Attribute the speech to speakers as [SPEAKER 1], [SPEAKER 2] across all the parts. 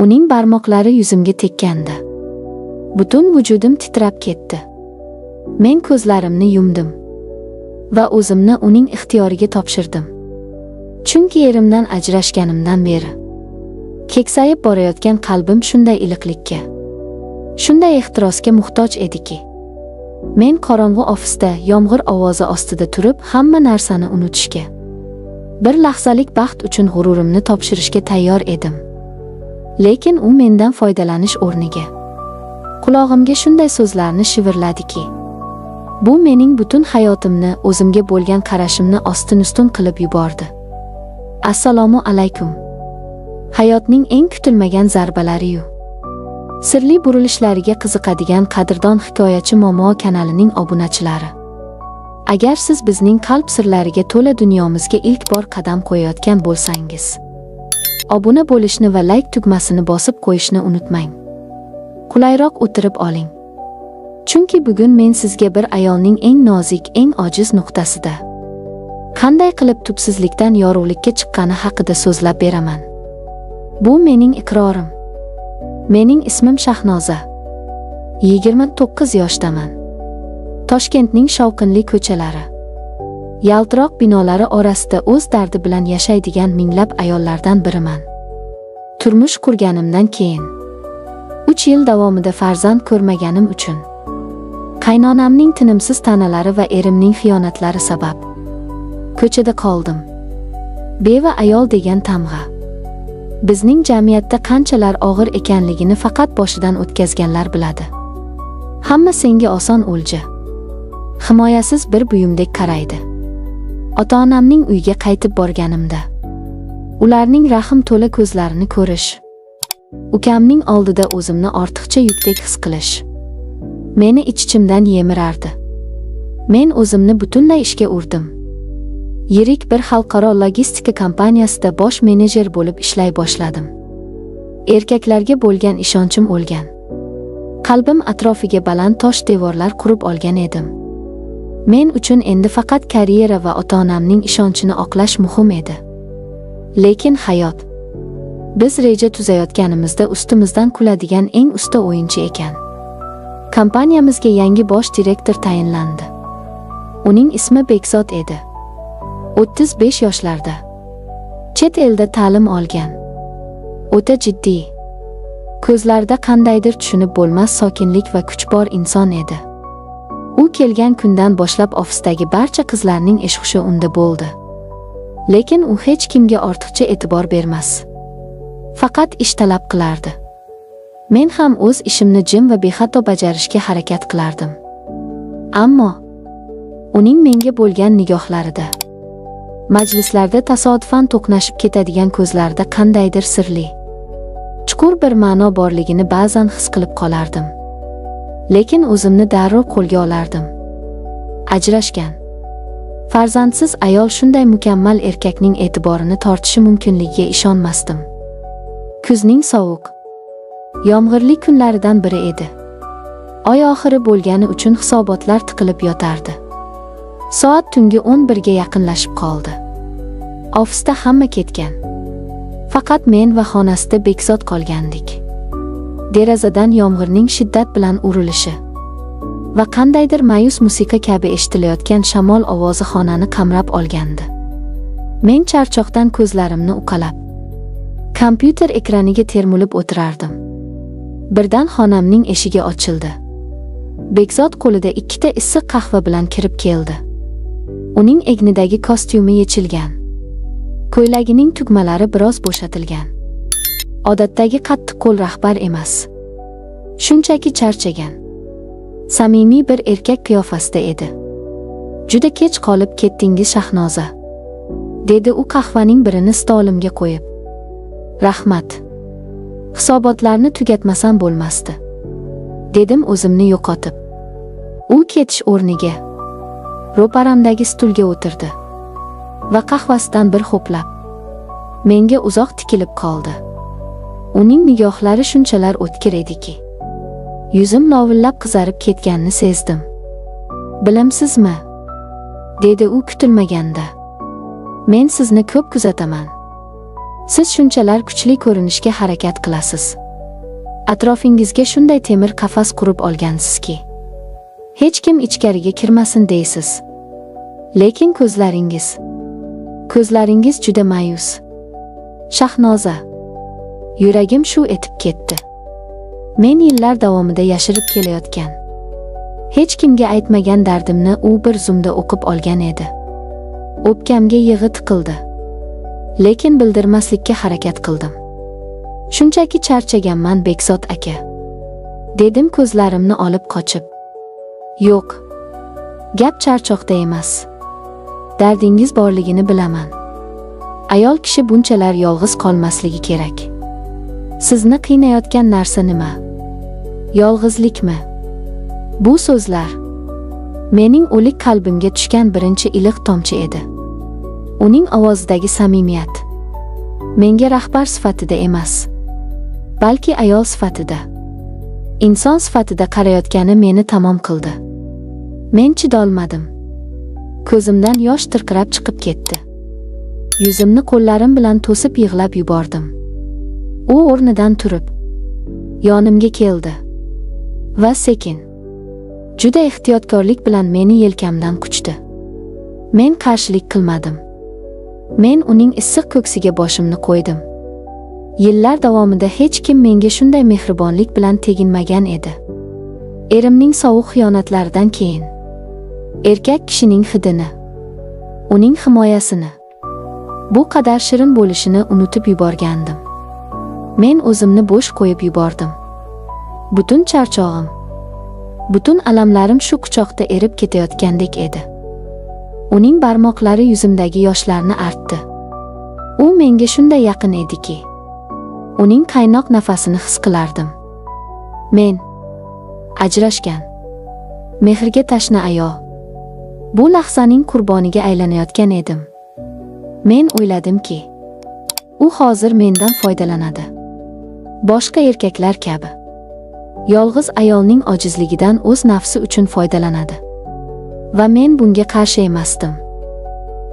[SPEAKER 1] Uning barmoqlari yuzimga tekkandi. Butun vujudim titrab ketdi. Men ko'zlarimni yumdim va o'zimni uning ixtiyoriga topshirdim. Chunki erimdan ajrashganimdan beri keksayib borayotgan qalbim shunday iliqlikka, shunday ehtirosga muhtoj ediki, men qorong'u ofisda yomg'ir ovozi ostida turib hamma narsani unutishga, bir lahzalik baxt uchun g'ururimni topshirishga tayyor edim. Lekin u mendan foydalanish o'rniga qulog'imga shunday so'zlarni shivirladiki, bu mening butun hayotimni, o'zimga bo'lgan qarashimni ostin-ustun qilib yubordi. Assalomu alaykum. Hayotning eng kutilmagan zarbalari-yu sirli burilishlariga qiziqadigan qadrdon hikoyachi Momo kanalining obunachilari. Agar siz bizning qalb sirlariga to'la dunyomizga ilk bor qadam qo'yayotgan bo'lsangiz, obuna bo'lishni va like tugmasini bosib qo'yishni unutmang. Qulayroq o'tirib oling. Chunki bugun men sizga bir ayolning eng nozik, eng ojiz nuqtasida qanday qilib tubsizlikdan yorug'likka chiqqani haqida so'zlab beraman. Bu mening iqrorim. Mening ismim Shahnoza. 29 yoshdaman. Toshkentning shovqinli ko'chalari, yaltiroq binolari orasida o'z dardi bilan yashaydigan minglab ayollardan biriman. Turmush qurganimdan keyin 3 yil davomida farzand ko'rmaganim uchun, qaynonamning tinimsiz ta'nalari va erimning xiyonatlari sabab ko'chada qoldim. Beva ayol degan tamg'a bizning jamiyatda qanchalar og'ir ekanligini faqat boshidan o'tkazganlar biladi. Hamma senga oson o'lja, himoyasiz bir buyumdek qaraydi. Ota-onamning uyiga qaytib borganimda ularning rahm to'la ko'zlarini ko'rish, ukamning oldida o'zimni ortiqcha yukdek his qilish meni ich-ichimdan yemirardi. Men o'zimni butunlay ishga urdim. Yirik bir xalqaro logistika kompaniyasida bosh menejer bo'lib ishlay boshladim. Erkaklarga bo'lgan ishonchim o'lgan. Qalbim atrofiga baland tosh devorlar qurib olgan edim. Men uchun endi faqat karyera va ota-onamning ishonchini oqlash muhim edi. Lekin hayot biz reja tuzayotganimizda ustimizdan kuladigan eng usta o'yinchi ekan. Kompaniyamizga yangi bosh direktor tayinlandi. Uning ismi Bekzod edi. 35 yoshlarda. Chet elda ta'lim olgan. O'ta jiddiy. Ko'zlarida qandaydir tushunib bo'lmas sokinlik va kuch bor inson edi. U kelgan kundan boshlab ofisdagi barcha qizlarning ishqushi unda bo'ldi. Lekin u hech kimga ortiqcha e'tibor bermas. Faqat ish talab qilardi. Men ham o'z ishimni jim va bexato bajarishga harakat qilardim. Ammo uning menga bo'lgan nigohlarida, majlislarda tasodifan to'qnashib ketadigan ko'zlarda qandaydir sirli, chuqur bir ma'no borligini ba'zan his qilib qolardim. Lekin o'zimni darrov qo'lga olardim. Ajrashgan, farzandsiz ayol shunday mukammal erkakning e'tiborini tortishi mumkinligiga ishonmasdim. Kuzning sovuq, yomg'irli kunlaridan biri edi. Oy oxiri bo'lgani uchun hisobotlar tiqilib yotardi. Soat tungi 11 ga yaqinlashib qoldi. Ofisda hamma ketgan. Faqat men va xonasida Bekzod qolgandik. Derazadan yomg'irning shiddat bilan urilishi va qandaydir ma'yus musiqa kabi eshitilayotgan shamol ovozi xonani qamrab olgandi. Men charchoqdan ko'zlarimni uqalab, kompyuter ekraniga termulib o'tirardim. Birdan xonamning eshigi ochildi. Bekzod qo'lida 2 ta issiq qahva bilan kirib keldi. Uning egnidagi kostyumi yechilgan. Ko'ylagining tugmalari biroz bo'shatilgan. Odatdagi qattiq qo'l rahbar emas. Shunchaki charchagan, samimiy bir erkak qiyofasida edi. Juda kech qolib ketdingiz Shahnoza, dedi u qahvaning birini stolimga qo'yib. Rahmat. Hisobotlarni tugatmasam bo'lmasdi, dedim o'zimni yo'qotib. U ketish o'rniga ro'paramdagi stulga o'tirdi va qahvasidan bir ho'plab menga uzoq tikilib qoldi. Uning nigohlari shunchalar o'tkir ediki, yuzim lovillab qizarib ketganini sezdim. Bilimsizmi? Dedi u kutilmaganda. Men sizni ko'p kuzataman. Siz shunchalar kuchli ko'rinishga harakat qilasiz. Atrofingizga shunday temir qafas qurib olgansizki, hech kim ichkariga kirmasin deysiz. Lekin ko'zlaringiz juda ma'yus. Shahnoza, yuragim shuv etib ketdi. Men yillar davomida yashirib kelayotgan, hech kimga aytmagan dardimni u bir zumda o'qib olgan edi. O'pkamga yig'i tiqildi. Lekin bildirmaslikka harakat qildim. Shunchaki charchaganman Bekzod aka, dedim ko'zlarimni olib qochib. Yo'q, gap charchoqda emas. Dardingiz borligini bilaman. Ayol kishi bunchalar yolg'iz qolmasligi kerak. Sizni qiynayotgan narsa nima? Yolg'izlikmi? Bu so'zlar mening o'lik qalbimga tushgan birinchi iliq tomchi edi. Uning ovozidagi samimiyat menga rahbar sifatida emas, balki ayol sifatida, inson sifatida qarayotgani meni tamom qildi. Men chidolmadim. Ko'zimdan yosh tirqirab chiqib ketdi. Yuzimni qo'llarim bilan to'sib yig'lab yubordim. U o'rnidan turib yonimga keldi va sekin, juda ehtiyotkorlik bilan meni yelkamdan quchdi. Men qarshilik qilmadim. Men uning issiq ko'ksiga boshimni qo'ydim. Yillar davomida hech kim menga shunday mehribonlik bilan teginmagan edi. Erimning sovuq xiyonatlaridan keyin erkak kishining hidini, uning himoyasini, bu qadar shirin bo'lishini unutib yuborgandim. Men o'zimni bo'sh qo'yib yubordim. Butun charchog'im, butun alamlarim shu quchoqda erib ketayotgandek edi. Uning barmoqlari yuzimdagi yoshlarni artdi. U menga shunday yaqin ediki, uning qaynoq nafasini his qilardim. Men ajrashgan, mehrga tashna ayol, bu lahzaning qurboniga aylanayotgan edim. Men o'yladimki, u hozir mendan foydalanadi. Boshqa erkaklar kabi yolg'iz ayolning ojizligidan o'z nafsi uchun foydalanadi. Va men bunga qarshi emasdim.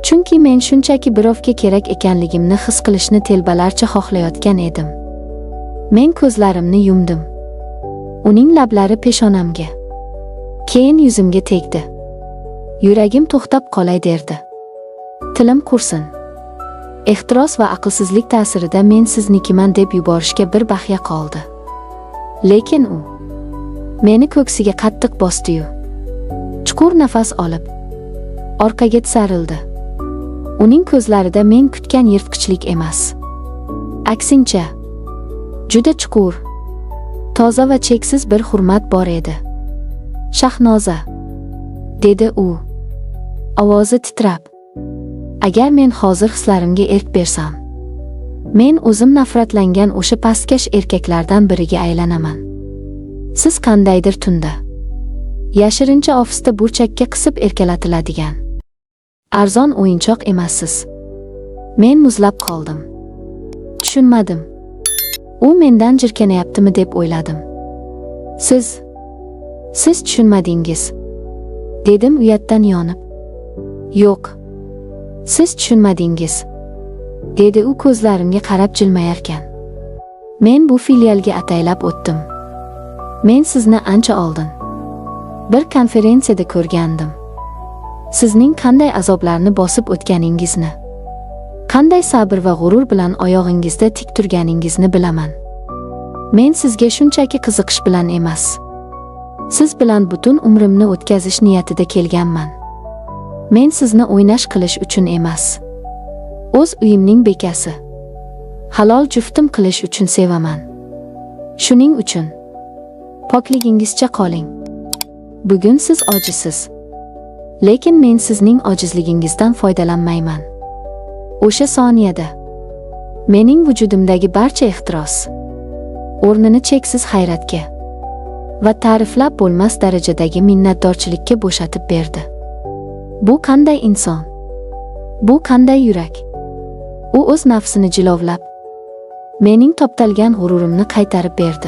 [SPEAKER 1] Chunki men shunchaki birovga kerak ekanligimni his qilishni telbalarcha xohlayotgan edim. Men ko'zlarimni yumdim. Uning lablari peshonamga, keyin yuzimga tegdi. Yuragim to'xtab qolay derdi. Tilim qursin. Ehtiros va aqlsizlik ta'sirida men siznikiman deb yuborishga bir baxya qoldi. Lekin u meni ko'ksiga qattiq bosdi-yu, chuqur nafas olib, orqaga tisarildi. Uning ko'zlarida men kutgan yirtqichlik emas, aksincha, juda chuqur, toza va cheksiz bir hurmat bor edi. Shahnoza, dedi u, ovozi titrab. Agar men hozir hislarimga erk bersam, men o'zim nafratlangan o'sha pastkash erkaklardan biriga aylanaman. Siz qandaydir tunda, yashirincha ofisda burchakka qisib erkalatiladigan arzon o'yinchoq emassiz. Men muzlab qoldim. Tushunmadim. U mendan jirkanayaptimi deb o'yladim. Siz tushunmadingiz, dedim uyatdan yonib. Yo'q, siz tushunmadingiz, dedi u ko'zlarimga qarab jilmayarkan. Men bu filialga ataylab o'tdim. Men sizni ancha oldin bir konferensiyada ko'rgandim. Sizning qanday azoblarni bosib o'tganingizni, qanday sabr va g'urur bilan oyog'ingizda tik turganingizni bilaman. Men sizga shunchaki qiziqish bilan emas, siz bilan butun umrimni o'tkazish niyatida kelganman. Men sizni o'ynash qilish uchun emas, o'z uyimning bekasi, halol juftim qilish uchun sevaman. Shuning uchun pokligingizcha qoling. Bugun siz ojizsiz, lekin men sizning ojizligingizdan foydalanmayman. O'sha soniyada mening vujudimdagi barcha ehtiros o'rnini cheksiz hayratga va ta'riflab bo'lmas darajadagi minnatdorchilikka bo'shatib berdi. Bu qanday inson? Bu qanday yurak? U o'z nafsini jilovlab, mening toptalgan g'ururimni qaytarib berdi.